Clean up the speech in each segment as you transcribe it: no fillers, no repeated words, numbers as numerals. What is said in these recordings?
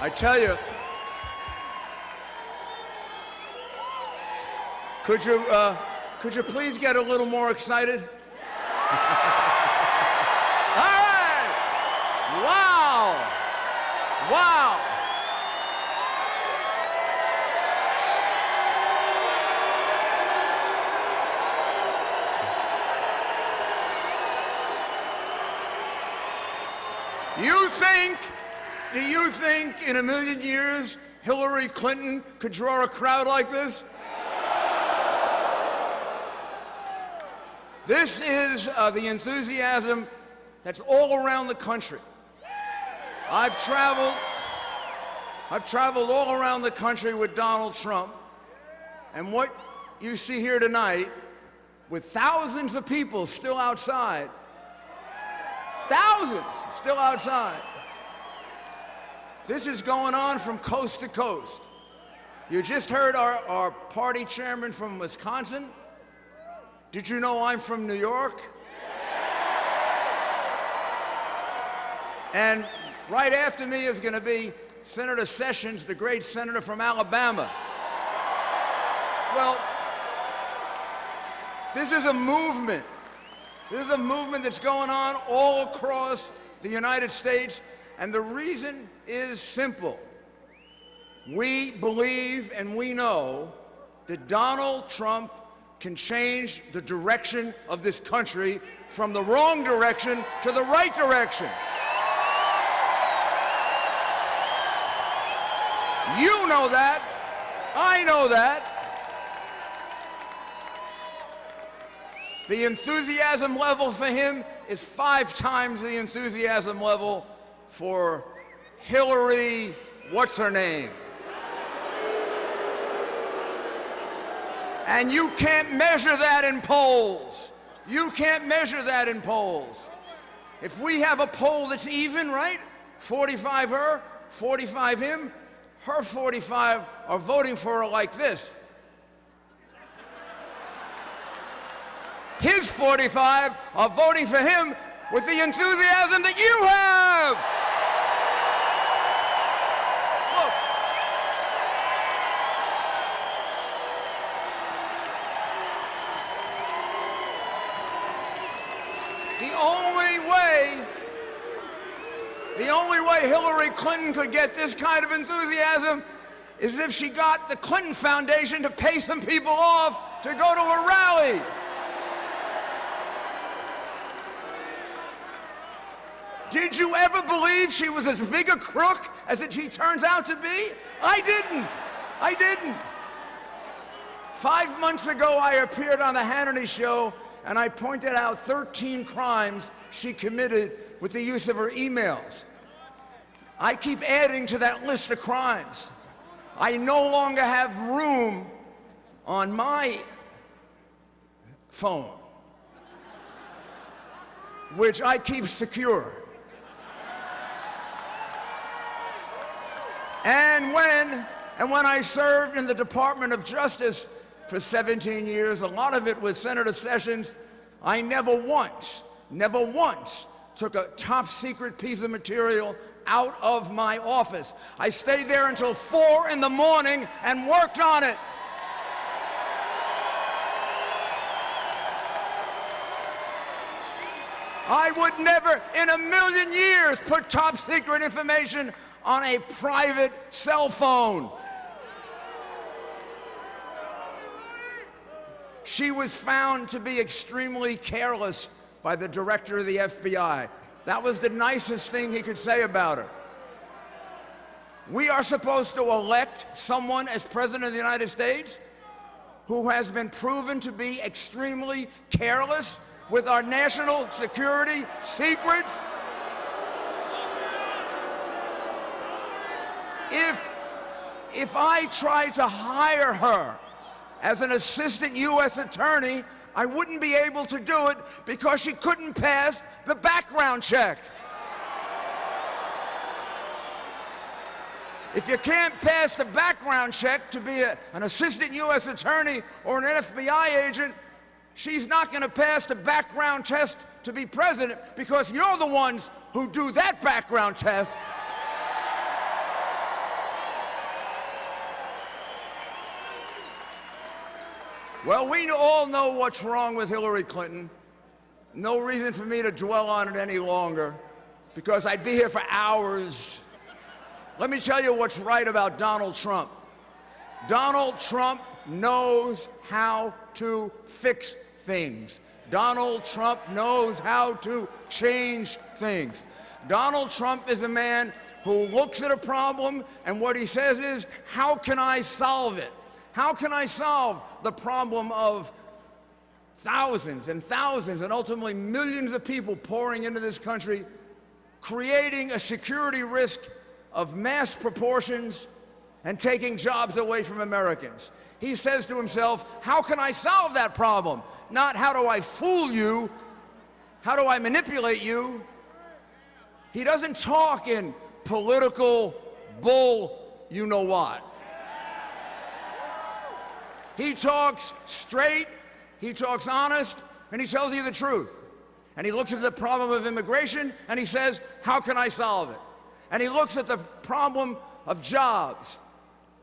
I tell you, could you please get a little more excited? All right! Wow! Wow! Do you think in a million years Hillary Clinton could draw a crowd like this? This is the enthusiasm that's all around the country. I've traveled all around the country with Donald Trump, and what you see here tonight, with thousands of people still outside, thousands still outside, this is going on from coast to coast. You just heard our party chairman from Wisconsin. Did you know I'm from New York? And right after me is going to be Senator Sessions, the great senator from Alabama. Well, this is a movement. This is a movement that's going on all across the United States, and the reason is simple. We believe and we know that Donald Trump can change the direction of this country from the wrong direction to the right direction. You know that. I know that. The enthusiasm level for him is 5 times the enthusiasm level for Hillary, what's her name? And you can't measure that in polls. You can't measure that in polls. If we have a poll that's even, right? 45 her, 45 him, her 45 are voting for her like this. His 45 are voting for him with the enthusiasm that you have. The only way Hillary Clinton could get this kind of enthusiasm is if she got the Clinton Foundation to pay some people off to go to a rally. Did you ever believe she was as big a crook as she turns out to be? I didn't. 5 months ago, I appeared on the Hannity show, and I pointed out 13 crimes she committed with the use of her emails. I keep adding to that list of crimes. I no longer have room on my phone, which I keep secure. And when I served in the Department of Justice for 17 years, a lot of it with Senator Sessions, I never once took a top secret piece of material out of my office. I stayed there until 4 in the morning and worked on it. I would never in a million years put top secret information on a private cell phone. She was found to be extremely careless by the director of the FBI. That was the nicest thing he could say about her. We are supposed to elect someone as president of the United States who has been proven to be extremely careless with our national security secrets. If I tried to hire her as an assistant U.S. attorney, I wouldn't be able to do it because she couldn't pass the background check. If you can't pass the background check to be an assistant U.S. attorney or an FBI agent, she's not going to pass the background test to be president because you're the ones who do that background test. Well, we all know what's wrong with Hillary Clinton. No reason for me to dwell on it any longer, because I'd be here for hours. Let me tell you what's right about Donald Trump. Donald Trump knows how to fix things. Donald Trump knows how to change things. Donald Trump is a man who looks at a problem, and what he says is, how can I solve it? How can I solve the problem of thousands and thousands and ultimately millions of people pouring into this country, creating a security risk of mass proportions and taking jobs away from Americans? He says to himself, how can I solve that problem? Not how do I fool you, how do I manipulate you? He doesn't talk in political bull you-know-what. He talks straight, he talks honest, and he tells you the truth. And he looks at the problem of immigration and he says, how can I solve it? And he looks at the problem of jobs,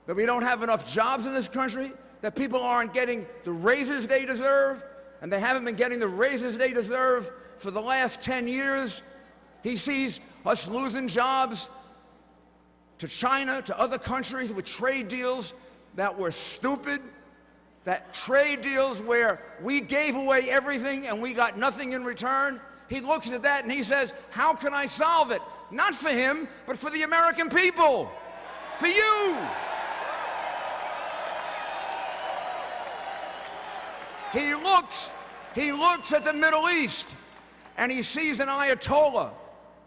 that we don't have enough jobs in this country, that people aren't getting the raises they deserve, and they haven't been getting the raises they deserve for the last 10 years. He sees us losing jobs to China, to other countries with trade deals that were stupid, that trade deals where we gave away everything and we got nothing in return. He looks at that and he says, how can I solve it? Not for him, but for the American people, for you. He looks at the Middle East and he sees an Ayatollah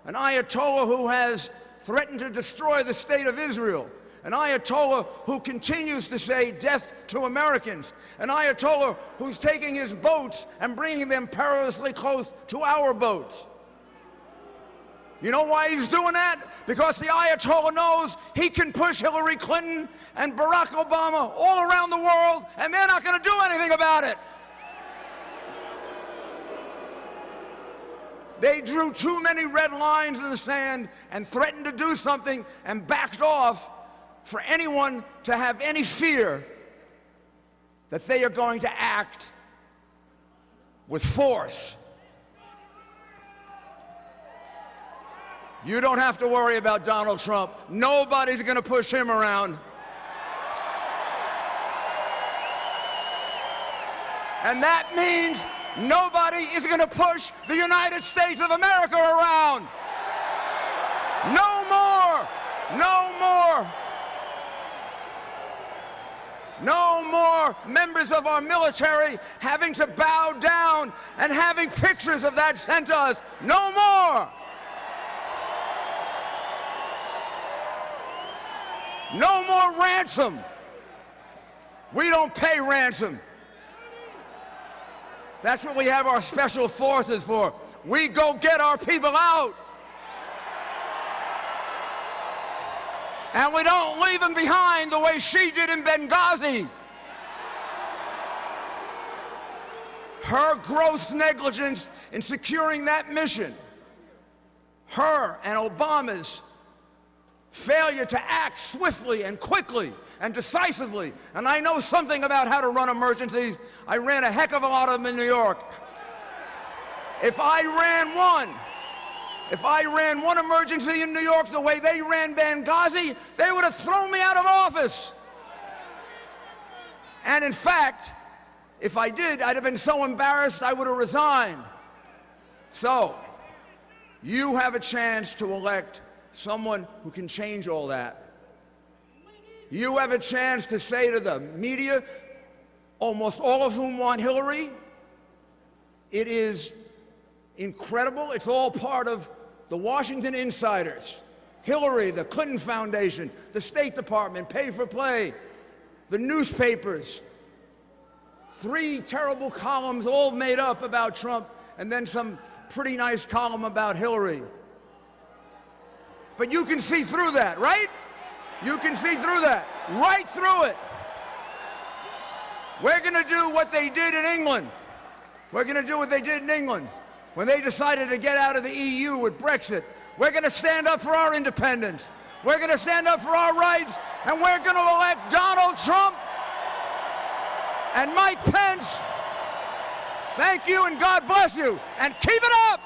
who has threatened to destroy the state of Israel, an Ayatollah who continues to say death to Americans, an Ayatollah who's taking his boats and bringing them perilously close to our boats. You know why he's doing that? Because the Ayatollah knows he can push Hillary Clinton and Barack Obama all around the world, and they're not going to do anything about it. They drew too many red lines in the sand and threatened to do something and backed off for anyone to have any fear that they are going to act with force. You don't have to worry about Donald Trump. Nobody's going to push him around. And that means nobody is going to push the United States of America around. No more. No more. No more members of our military having to bow down and having pictures of that sent to us. No more. No more ransom. We don't pay ransom. That's what we have our special forces for. We go get our people out. And we don't leave them behind the way she did in Benghazi. Her gross negligence in securing that mission, her and Obama's failure to act swiftly and quickly and decisively, and I know something about how to run emergencies. I ran a heck of a lot of them in New York. If I ran one emergency in New York the way they ran Benghazi, they would have thrown me out of office. And in fact, if I did, I'd have been so embarrassed I would have resigned. So, you have a chance to elect someone who can change all that. You have a chance to say to the media, almost all of whom want Hillary, it is incredible. It's all part of the Washington insiders. Hillary, the Clinton Foundation, the State Department, Pay for Play, the newspapers. 3 terrible columns all made up about Trump, and then some pretty nice column about Hillary. But you can see through that, right? You can see through that, right through it. We're going to do what they did in England. We're going to do what they did in England when they decided to get out of the EU with Brexit. We're going to stand up for our independence. We're going to stand up for our rights, and we're going to elect Donald Trump and Mike Pence. Thank you and God bless you. And keep it up!